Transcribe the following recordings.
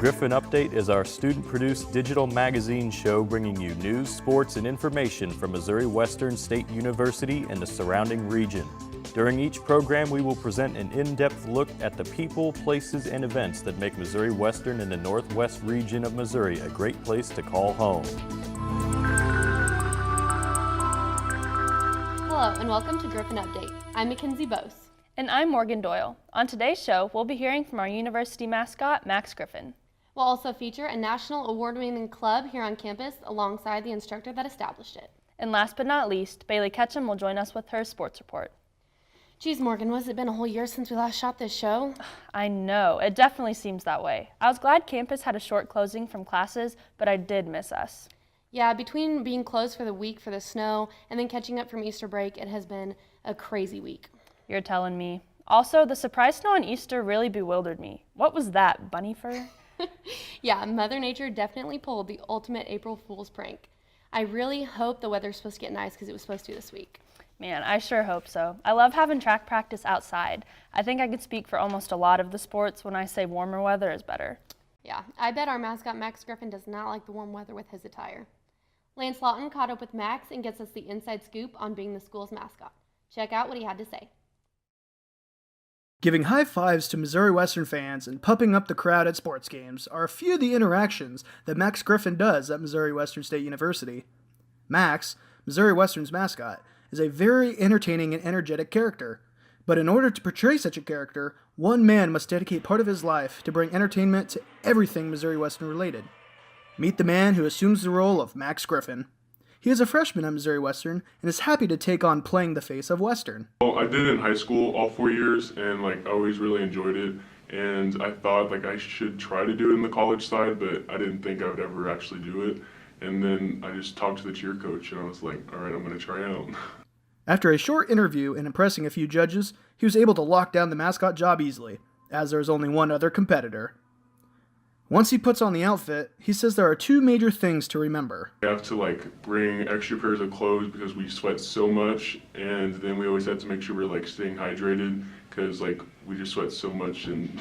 Griffon Update is our student-produced digital magazine show bringing you news, sports, and information from Missouri Western State University and the surrounding region. During each program, we will present an in-depth look at the people, places, and events that make Missouri Western and the Northwest region of Missouri a great place to call home. Hello and welcome to Griffon Update. I'm Mackenzie Bose. And I'm Morgan Doyle. On today's show, we'll be hearing from our university mascot, Max Griffon. We'll also feature a national award-winning club here on campus alongside the instructor that established it. And last but not least, Bailey Ketchum will join us with her sports report. Geez, Morgan, has it been a whole year since we last shot this show? I know, it definitely seems that way. I was glad campus had a short closing from classes, but I did miss us. Yeah, between being closed for the week for the snow and then catching up from Easter break, it has been a crazy week. You're telling me. Also, the surprise snow on Easter really bewildered me. What was that, bunny fur? Yeah, Mother Nature definitely pulled the ultimate April Fool's prank. I really hope the weather's supposed to get nice because it was supposed to this week. Man, I sure hope so. I love having track practice outside. I think I could speak for almost a lot of the sports when I say warmer weather is better. Yeah, I bet our mascot Max Griffon does not like the warm weather with his attire. Lance Lawton caught up with Max and gets us the inside scoop on being the school's mascot. Check out what he had to say. Giving high fives to Missouri Western fans and pumping up the crowd at sports games are a few of the interactions that Max Griffon does at Missouri Western State University. Max, Missouri Western's mascot, is a very entertaining and energetic character. But in order to portray such a character, one man must dedicate part of his life to bring entertainment to everything Missouri Western related. Meet the man who assumes the role of Max Griffon. He is a freshman at Missouri Western and is happy to take on playing the face of Western. Well, I did it in high school all 4 years, and I always really enjoyed it. And I thought I should try to do it in the college side, but I didn't think I would ever actually do it. And then I just talked to the cheer coach, and I was like, all right, I'm going to try out. After a short interview and impressing a few judges, he was able to lock down the mascot job easily, as there is only one other competitor. Once he puts on the outfit, he says there are two major things to remember. We have to bring extra pairs of clothes because we sweat so much, and then we always have to make sure we're staying hydrated because we just sweat so much, and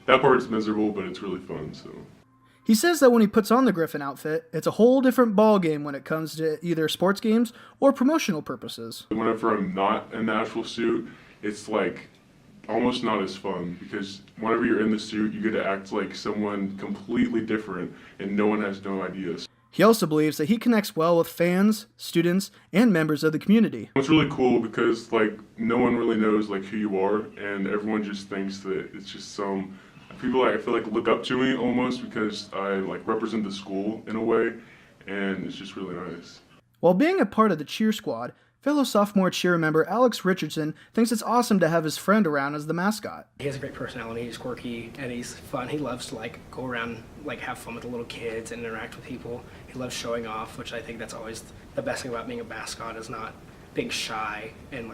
that part's miserable, but it's really fun. So he says that when he puts on the Griffon outfit, it's a whole different ball game when it comes to either sports games or promotional purposes. Whenever I'm not in the actual suit, it's almost not as fun because whenever you're in the suit, you get to act like someone completely different and no one has no ideas. He also believes that he connects well with fans, students, and members of the community. It's really cool because no one really knows who you are, and everyone just thinks that it's just some people I feel look up to me almost because I represent the school in a way, and it's just really nice. While being a part of the cheer squad, fellow sophomore cheer member Alex Richardson thinks it's awesome to have his friend around as the mascot. He has a great personality, he's quirky, and he's fun. He loves to go around, have fun with the little kids and interact with people. He loves showing off, which I think that's always the best thing about being a mascot is not being shy and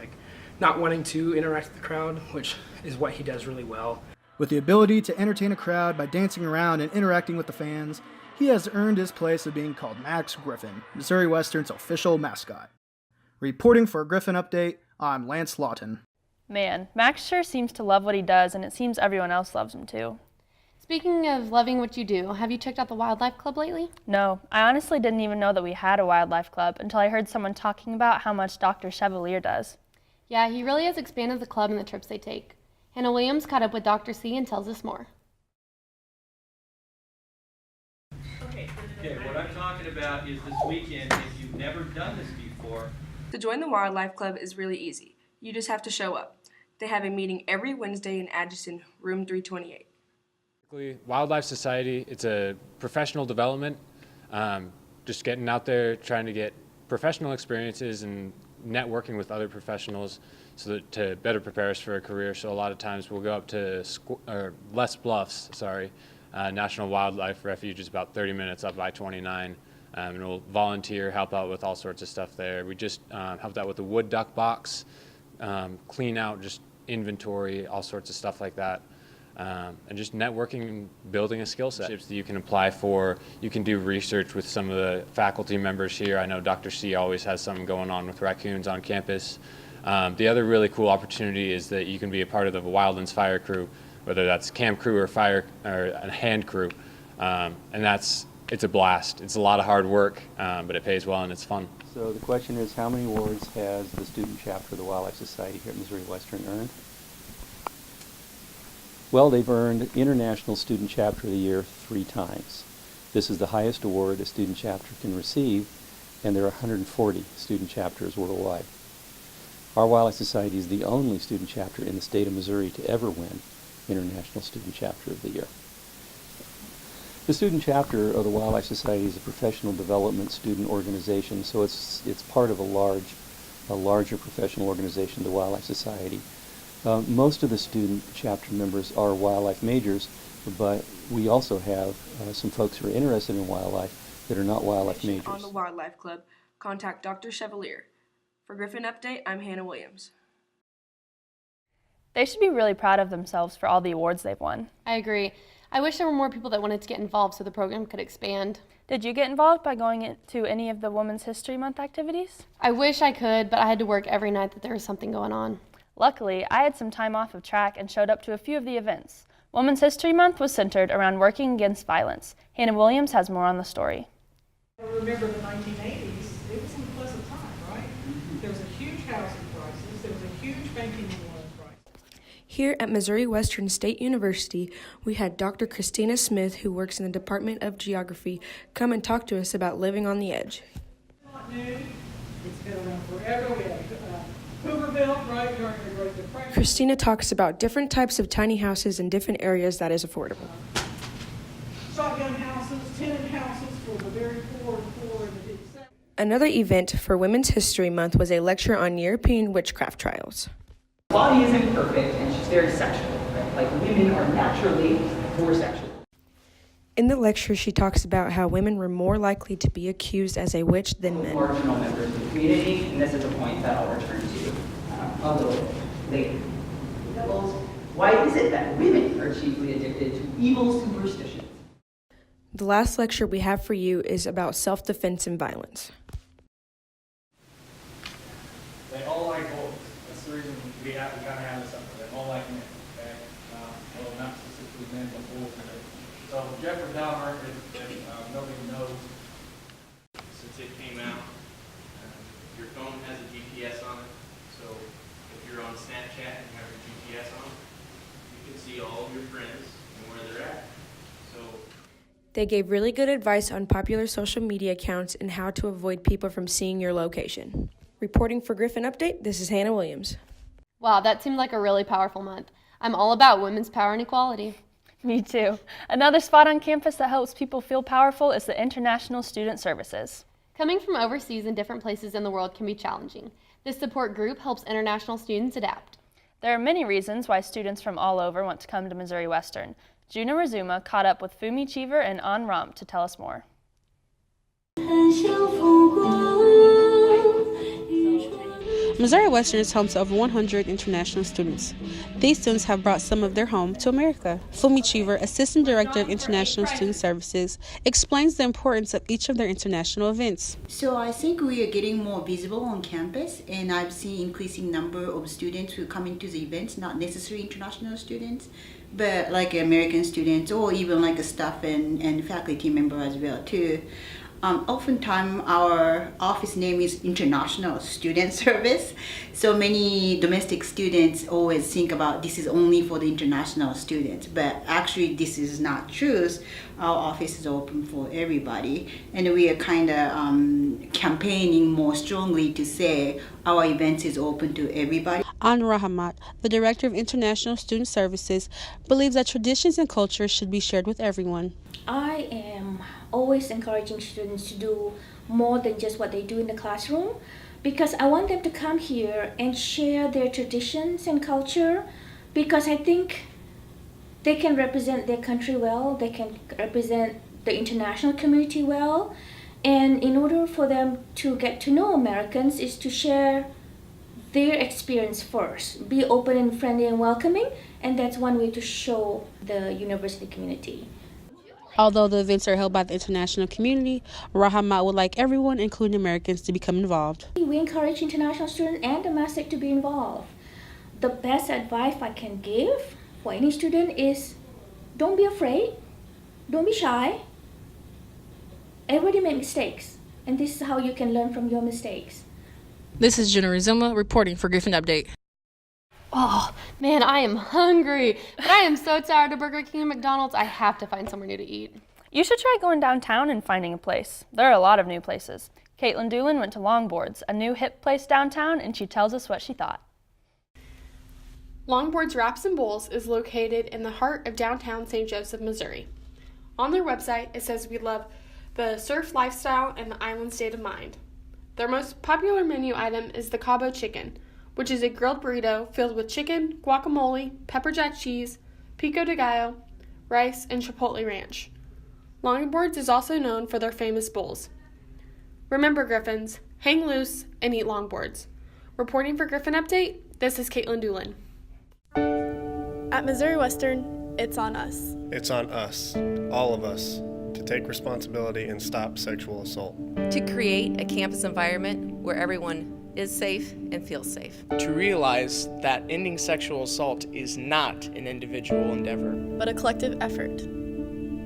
not wanting to interact with the crowd, which is what he does really well. With the ability to entertain a crowd by dancing around and interacting with the fans, he has earned his place of being called Max Griffon, Missouri Western's official mascot. Reporting for Griffon Update, I'm Lance Lawton. Man, Max sure seems to love what he does, and it seems everyone else loves him too. Speaking of loving what you do, have you checked out the Wildlife Club lately? No, I honestly didn't even know that we had a wildlife club until I heard someone talking about how much Dr. Chevalier does. Yeah, he really has expanded the club and the trips they take. Hannah Williams caught up with Dr. C and tells us more. Okay, what I'm talking about is this weekend, if you've never done this before. To join the Wildlife Club is really easy. You just have to show up. They have a meeting every Wednesday in Atchison, room 328. Wildlife Society, it's a professional development, just getting out there, trying to get professional experiences and networking with other professionals so that to better prepare us for a career. So a lot of times we'll go up to Les Bluffs, National Wildlife Refuge is about 30 minutes up I-29. And we'll volunteer, help out with all sorts of stuff there. We just helped out with the wood duck box, clean out just inventory, all sorts of stuff like that. And just networking and building a skill set that you can apply for. You can do research with some of the faculty members here. I know Dr. C always has something going on with raccoons on campus. The other really cool opportunity is that you can be a part of the Wildlands Fire Crew. whether that's cam crew or fire or a hand crew. And it's a blast. It's a lot of hard work, but it pays well and it's fun. So the question is, how many awards has the student chapter of the Wildlife Society here at Missouri Western earned? Well, they've earned International Student Chapter of the Year 3 times. This is the highest award a student chapter can receive, and there are 140 student chapters worldwide. Our Wildlife Society is the only student chapter in the state of Missouri to ever win International Student Chapter of the Year. The student chapter of the Wildlife Society is a professional development student organization, so it's part of a larger professional organization, the Wildlife Society. Most of the student chapter members are wildlife majors, but we also have some folks who are interested in wildlife that are not wildlife majors. On the Wildlife Club, contact Dr. Chevalier. For Griffon Update, I'm Hannah Williams. They should be really proud of themselves for all the awards they've won. I agree. I wish there were more people that wanted to get involved so the program could expand. Did you get involved by going to any of the Women's History Month activities? I wish I could, but I had to work every night that there was something going on. Luckily, I had some time off of track and showed up to a few of the events. Women's History Month was centered around working against violence. Hannah Williams has more on the story. I remember the 1980s, it was an unpleasant time, right? There was a huge housing crisis, there was a huge banking and loan crisis. Here at Missouri Western State University, we had Dr. Christina Smith, who works in the Department of Geography, come and talk to us about living on the edge. It's not new, it's been around forever. We had Hooverville, right, during the Great Depression. Christina talks about different types of tiny houses in different areas that is affordable. Shotgun houses, tenant houses for the very poor and poor in the big city. Another event for Women's History Month was a lecture on European witchcraft trials. Body isn't perfect and she's very sexual, right? Like women are naturally more sexual. In the lecture, she talks about how women were more likely to be accused as a witch than men. Marginal members of the community, and this is a point that I'll return to a little bit later. Devils, why is it that women are chiefly addicted to evil superstitions? The last lecture we have for you is about self-defense and violence. They all like boys. That's the reason we kind of have this up there. They all like men, okay? Well, not specifically men, but boys. So Jeffrey Dahmer, if nobody knows, Since it came out, your phone has a GPS on it, so if you're on Snapchat and you have your GPS on, you can see all of your friends and where they're at. So They gave really good advice on popular social media accounts and how to avoid people from seeing your location. Reporting for Griffon Update, this is Hannah Williams. Wow, that seemed like a really powerful month. I'm all about women's power and equality. Me too. Another spot on campus that helps people feel powerful is the International Student Services. Coming from overseas and different places in the world can be challenging. This support group helps international students adapt. There are many reasons why students from all over want to come to Missouri Western. Juna Razuma caught up with Fumi Cheever and An Romp to tell us more. Missouri Western is home to over 100 international students. These students have brought some of their home to America. Fumi Cheever, Assistant Director of International Student Services, explains the importance of each of their international events. So I think we are getting more visible on campus, and I've seen increasing number of students who come into the events, not necessarily international students, but like American students or even like a staff and faculty member as well too. Oftentimes our office name is International Student Service, so many domestic students always think about this is only for the international students, but actually this is not true. Our office is open for everybody, and we are kind of campaigning more strongly to say our event is open to everybody. An Rahamat, the Director of International Student Services, believes that traditions and culture should be shared with everyone. I am always encouraging students to do more than just what they do in the classroom, because I want them to come here and share their traditions and culture, because I think they can represent their country well, they can represent the international community well, and in order for them to get to know Americans is to share their experience first, be open and friendly and welcoming, and that's one way to show the university community. Although the events are held by the international community, Rahamat would like everyone, including Americans, to become involved. We encourage international students and domestic to be involved. The best advice I can give for any student is don't be afraid, don't be shy. Everybody makes mistakes, and this is how you can learn from your mistakes. This is Jenna Rizuma reporting for Griffon Update. Oh, man, I am hungry, but I am so tired of Burger King and McDonald's. I have to find somewhere new to eat. You should try going downtown and finding a place. There are a lot of new places. Caitlin Doolin went to Longboards, a new hip place downtown, and she tells us what she thought. Longboards Wraps and Bowls is located in the heart of downtown St. Joseph, Missouri. On their website, it says we love the surf lifestyle and the island state of mind. Their most popular menu item is the Cabo Chicken, which is a grilled burrito filled with chicken, guacamole, pepper jack cheese, pico de gallo, rice, and chipotle ranch. Longboards is also known for their famous bowls. Remember, Griffons, hang loose and eat longboards. Reporting for Griffon Update, this is Caitlin Doolin. At Missouri Western, it's on us. It's on us, all of us, to take responsibility and stop sexual assault. To create a campus environment where everyone is safe and feels safe. To realize that ending sexual assault is not an individual endeavor, but a collective effort.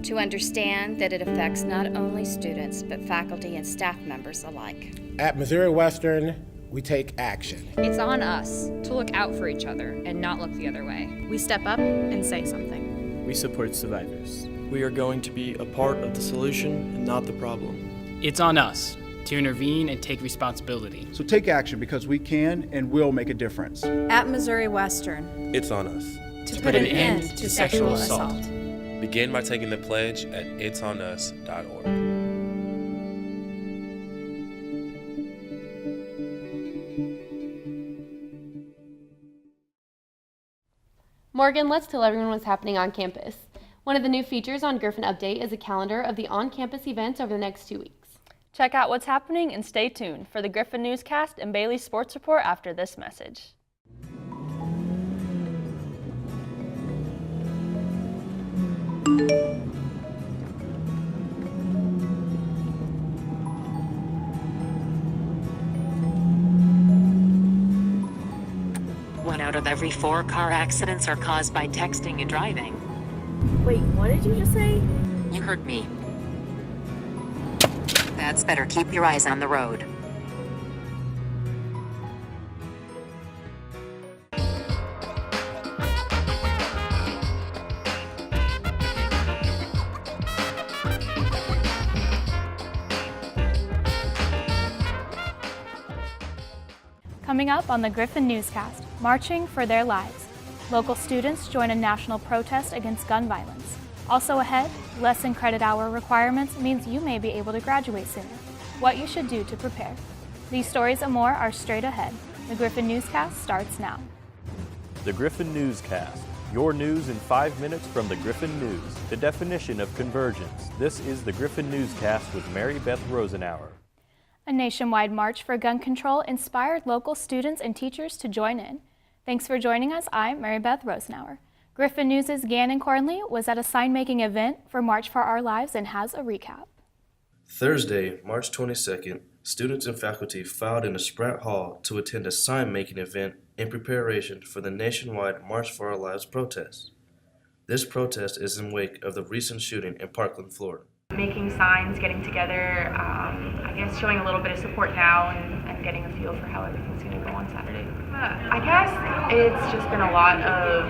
To understand that it affects not only students, but faculty and staff members alike. At Missouri Western, we take action. It's on us to look out for each other and not look the other way. We step up and say something. We support survivors. We are going to be a part of the solution and not the problem. It's on us to intervene and take responsibility. So take action because we can and will make a difference. At Missouri Western, it's on us to put an end to sexual assault. Begin by taking the pledge at itsonus.org. Morgan, let's tell everyone what's happening on campus. One of the new features on Griffon Update is a calendar of the on-campus events over the next 2 weeks. Check out what's happening and stay tuned for the Griffon Newscast and Bailey's Sports Report after this message. One out of every 4 car accidents are caused by texting and driving. Wait, what did you just say? You heard me. That's better. Keep your eyes on the road. Coming up on the Griffon Newscast, Marching for Their Lives. Local students join a national protest against gun violence. Also ahead, lesson credit hour requirements means you may be able to graduate sooner. What you should do to prepare. These stories and more are straight ahead. The Griffon Newscast starts now. The Griffon Newscast. Your news in 5 minutes from the Griffon News. The definition of convergence. This is the Griffon Newscast with Mary Beth Rosenauer. A nationwide march for gun control inspired local students and teachers to join in. Thanks for joining us. I'm Mary Beth Rosenauer. Griffon News' Gannon Cornley was at a sign-making event for March for Our Lives and has a recap. Thursday, March 22nd, students and faculty filed into Spratt Hall to attend a sign-making event in preparation for the nationwide March for Our Lives protest. This protest is in wake of the recent shooting in Parkland, Florida. Making signs, getting together, I guess showing a little bit of support now and getting a feel for how everything's going to go on Saturday. I guess it's just been a lot of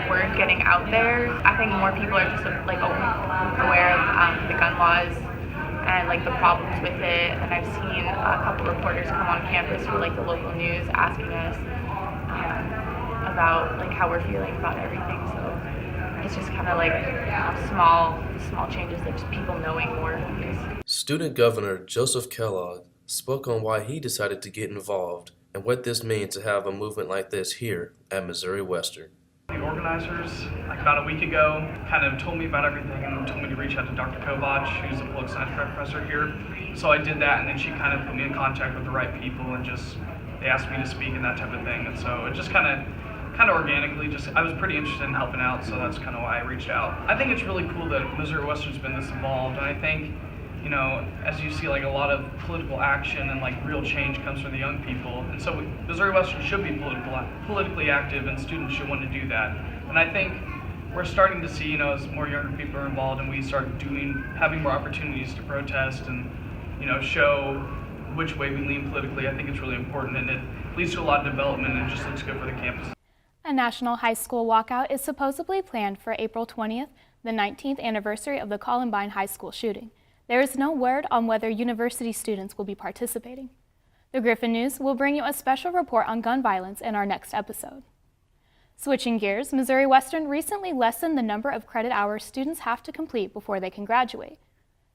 word getting out there. I think more people are just aware of the gun laws and the problems with it. And I've seen a couple reporters come on campus for the local news asking us about how we're feeling about everything. So it's just kind of small changes that just people knowing more. Student Governor Joseph Kellogg spoke on why he decided to get involved and what this means to have a movement like this here at Missouri Western. The organizers, about a week ago, kind of told me about everything and told me to reach out to Dr. Kovach, who's the political science professor here. So I did that, and then she kind of put me in contact with the right people, and they asked me to speak and that type of thing. And so it just kind of organically, I was pretty interested in helping out, so that's kind of why I reached out. I think it's really cool that Missouri Western's been this involved, and I think as you see, like a lot of political action and like real change comes from the young people. And so Missouri Western should be politically active, and students should want to do that. And I think we're starting to see, as more younger people are involved and we start having more opportunities to protest and, show which way we lean politically. I think it's really important, and it leads to a lot of development, and it just looks good for the campus. A national high school walkout is supposedly planned for April 20th, the 19th anniversary of the Columbine High School shooting. There is no word on whether university students will be participating. The Griffon News will bring you a special report on gun violence in our next episode. Switching gears, Missouri Western recently lessened the number of credit hours students have to complete before they can graduate.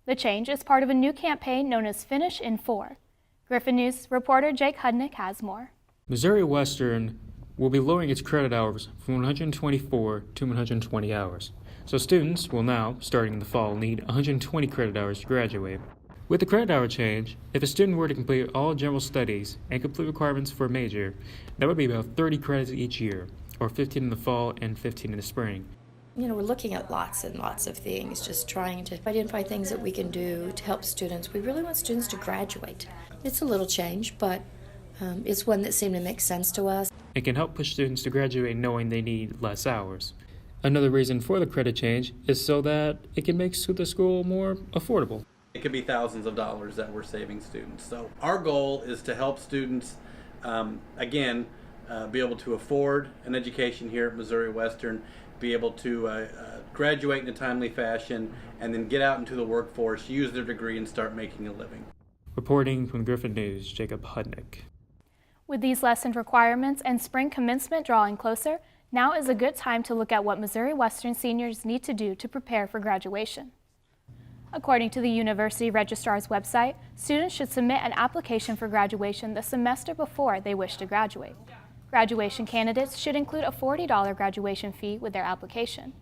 The change is part of a new campaign known as Finish in 4. Griffon News reporter Jake Hudnick has more. Missouri Western will be lowering its credit hours from 124 to 120 hours. So students will now, starting in the fall, need 120 credit hours to graduate. With the credit hour change, if a student were to complete all general studies and complete requirements for a major, that would be about 30 credits each year, or 15 in the fall and 15 in the spring. We're looking at lots and lots of things, just trying to identify things that we can do to help students. We really want students to graduate. It's a little change, but it's one that seemed to make sense to us. It can help push students to graduate knowing they need less hours. Another reason for the credit change is so that it can make the school more affordable. It could be thousands of dollars that we're saving students. So our goal is to help students, be able to afford an education here at Missouri Western, be able to graduate in a timely fashion, and then get out into the workforce, use their degree, and start making a living. Reporting from Griffon News, Jacob Hudnick. With these lessened requirements and spring commencement drawing closer, now is a good time to look at what Missouri Western seniors need to do to prepare for graduation. According to the University Registrar's website, students should submit an application for graduation the semester before they wish to graduate. Graduation candidates should include a $40 graduation fee with their application.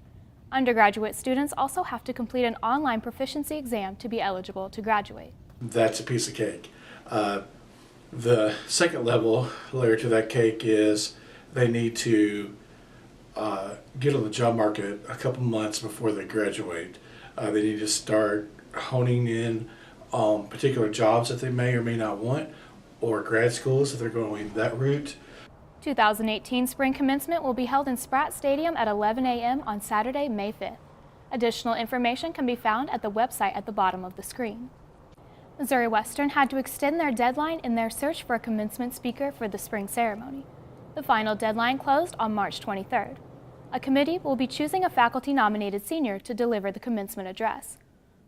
Undergraduate students also have to complete an online proficiency exam to be eligible to graduate. That's a piece of cake. The second layer to that cake is they need to get on the job market a couple months before they graduate. They need to start honing in on particular jobs that they may or may not want, or grad schools if they're going that route. 2018 spring commencement will be held in Spratt Stadium at 11 a.m. on Saturday, May 5th. Additional information can be found at the website at the bottom of the screen. Missouri Western had to extend their deadline in their search for a commencement speaker for the spring ceremony. The final deadline closed on March 23rd. A committee will be choosing a faculty-nominated senior to deliver the commencement address.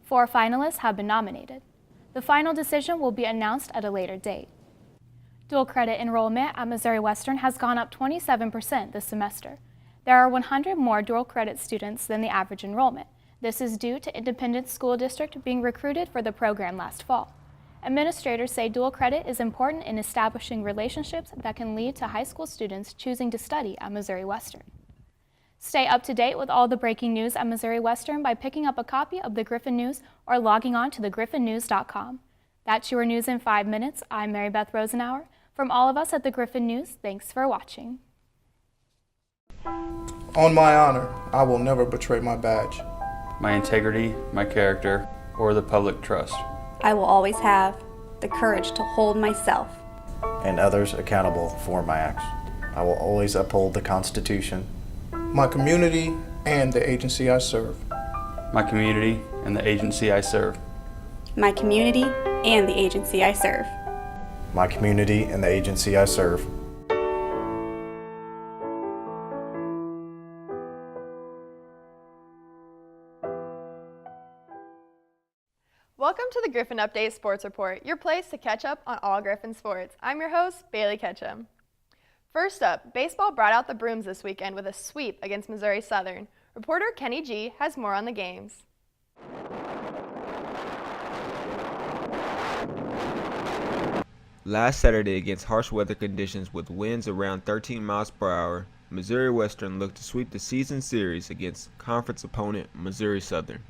4 finalists have been nominated. The final decision will be announced at a later date. Dual credit enrollment at Missouri Western has gone up 27% this semester. There are 100 more dual credit students than the average enrollment. This is due to Independent School District being recruited for the program last fall. Administrators say dual credit is important in establishing relationships that can lead to high school students choosing to study at Missouri Western. Stay up to date with all the breaking news at Missouri Western by picking up a copy of the Griffon News or logging on to thegriffonnews.com. That's your news in 5 minutes. I'm Mary Beth Rosenauer. From all of us at the Griffon News, thanks for watching. On my honor, I will never betray my badge, my integrity, my character, or the public trust. I will always have the courage to hold myself and others accountable for my acts. I will always uphold the Constitution, my community, and the agency I serve. My community and the agency I serve. My community and the agency I serve. My community and the agency I serve. Welcome to the Griffon Update Sports Report, your place to catch up on all Griffon sports. I'm your host, Bailey Ketchum. First up, baseball brought out the brooms this weekend with a sweep against Missouri Southern. Reporter Kenny G has more on the games. Last Saturday, against harsh weather conditions with winds around 13 miles per hour, Missouri Western looked to sweep the season series against conference opponent Missouri Southern.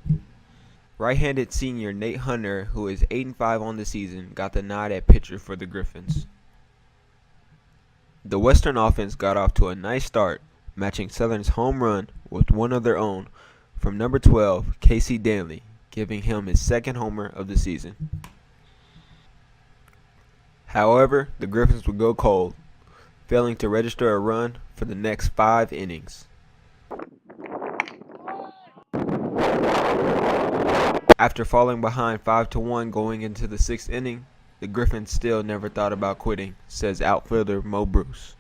Right-handed senior Nate Hunter, who is 8-5 on the season, got the nod at pitcher for the Griffons. The Western offense got off to a nice start, matching Southern's home run with one of their own from number 12, Casey Danley, giving him his second homer of the season. However, the Griffons would go cold, failing to register a run for the next 5 innings. After falling behind 5-1 going into the 6th inning, the Griffons still never thought about quitting, says outfielder Mo Bruce.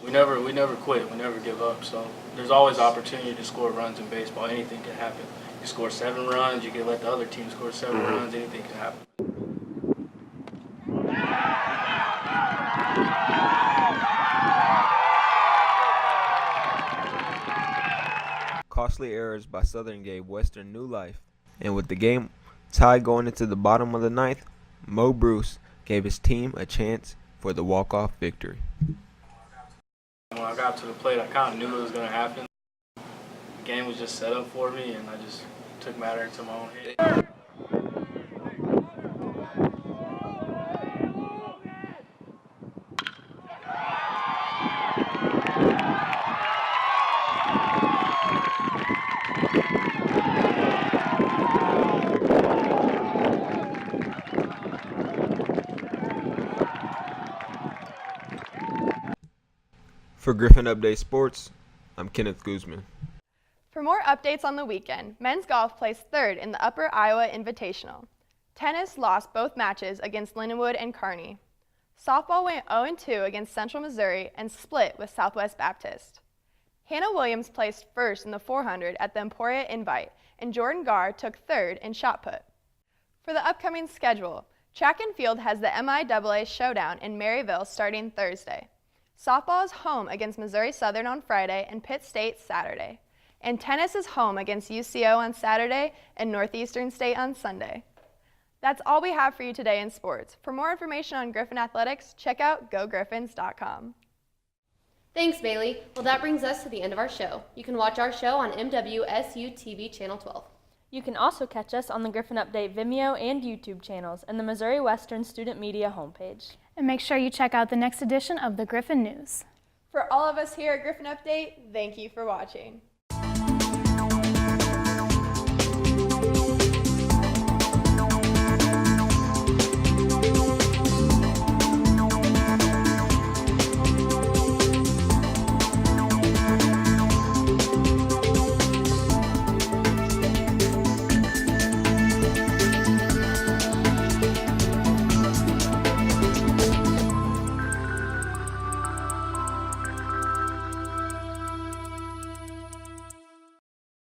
We never quit. We never give up. So there's always opportunity to score runs in baseball. Anything can happen. You score 7 runs, you can let the other team score 7 runs. Anything can happen. Costly errors by Southern gave Western new life, and with the game tied going into the bottom of the 9th, Mo Bruce gave his team a chance for the walk-off victory. When I got to the plate, I kind of knew it was going to happen. The game was just set up for me, and I just took matter into my own hands. For Griffon Update Sports, I'm Kenneth Guzman. For more updates on the weekend, men's golf placed 3rd in the Upper Iowa Invitational. Tennis lost both matches against Lindenwood and Kearney. Softball went 0-2 against Central Missouri and split with Southwest Baptist. Hannah Williams placed 1st in the 400 at the Emporia Invite, and Jordan Garr took 3rd in shot put. For the upcoming schedule, track and field has the MIAA Showdown in Maryville starting Thursday. Softball is home against Missouri Southern on Friday and Pitt State Saturday. And tennis is home against UCO on Saturday and Northeastern State on Sunday. That's all we have for you today in sports. For more information on Griffon Athletics, check out gogriffons.com. Thanks, Bailey. Well, that brings us to the end of our show. You can watch our show on MWSU TV Channel 12. You can also catch us on the Griffon Update Vimeo and YouTube channels and the Missouri Western Student Media homepage. And make sure you check out the next edition of the Griffon News. For all of us here at Griffon Update, thank you for watching.